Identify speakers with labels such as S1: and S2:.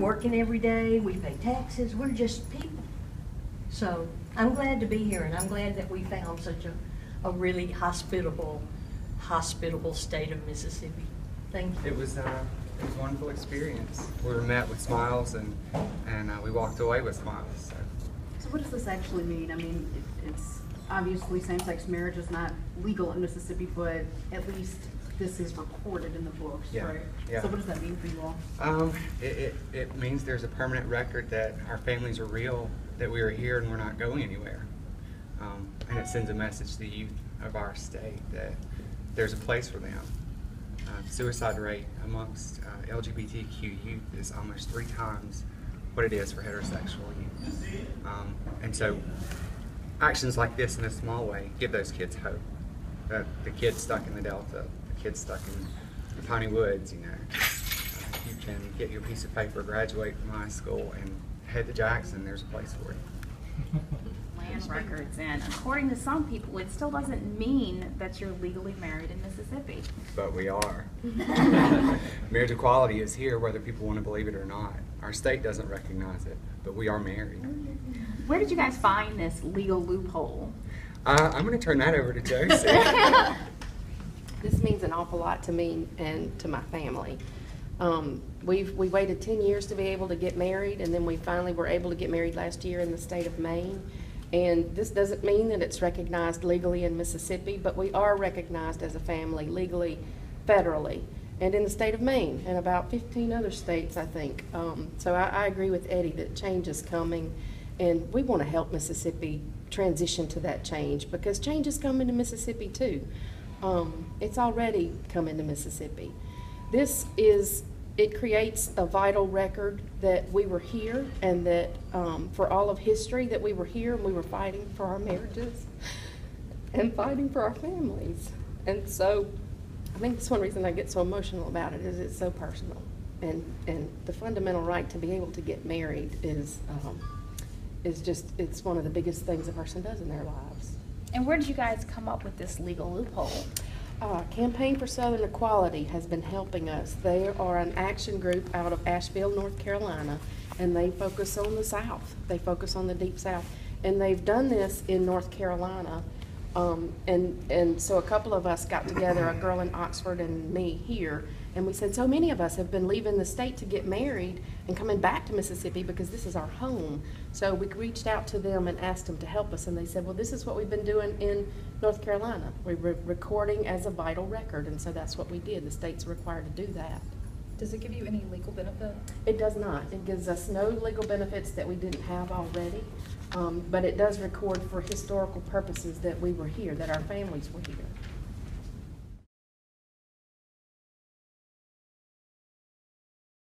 S1: working every day, we pay taxes, we're just people. So I'm glad to be here, and I'm glad that we found such a really hospitable state of Mississippi. Thank you.
S2: It was a wonderful experience. We were met with smiles, and we walked away with smiles.
S3: So what does this actually mean? I mean, it's obviously same-sex marriage is not legal in Mississippi, but at least this is recorded in the books,
S2: Yeah.
S3: right?
S2: Yeah.
S3: So what does that mean for you all?
S2: It means there's a permanent record that our families are real, that we are here and we're not going anywhere. And it sends a message to the youth of our state that there's a place for them. Suicide rate amongst LGBTQ youth is almost 3 times what it is for heterosexual youth. And so actions like this in a small way give those kids hope. The kids stuck in the Delta, the kids stuck in the Piney Woods, you can get your piece of paper, graduate from high school, and head to Jackson. There's a place for you.
S4: Land records, and according to some people, it still doesn't mean that you're legally married in Mississippi.
S2: But we are. Marriage equality is here whether people want to believe it or not. Our state doesn't recognize it, but we are married.
S4: Where did you guys find this legal loophole?
S2: I'm going to turn that over to Josie.
S5: This means an awful lot to me and to my family. We waited 10 years to be able to get married, and then we finally were able to get married last year in the state of Maine. And this doesn't mean that it's recognized legally in Mississippi, but we are recognized as a family legally, federally, and in the state of Maine, and about 15 other states, I think. So I agree with Eddie that change is coming, and we want to help Mississippi transition to that change, because change is coming to Mississippi too. It's already coming to Mississippi. It creates a vital record that we were here, and that for all of history that we were here and we were fighting for our marriages and fighting for our families. And so I think that's one reason I get so emotional about it, is it's so personal. And the fundamental right to be able to get married is just, it's one of the biggest things a person does in their lives.
S4: And where did you guys come up with this legal loophole?
S5: Campaign for Southern Equality has been helping us. They are an action group out of Asheville, North Carolina, and they focus on the South. They focus on the Deep South. And they've done this in North Carolina. And so a couple of us got together, a girl in Oxford and me here, and we said, so many of us have been leaving the state to get married and coming back to Mississippi because this is our home. So we reached out to them and asked them to help us, and they said, well, this is what we've been doing in North Carolina. We're recording as a vital record, and so that's what we did. The state's required to do that.
S6: Does it give you any legal benefit?
S5: It does not. It gives us no legal benefits that we didn't have already, but it does record for historical purposes that we were here, that our families were here.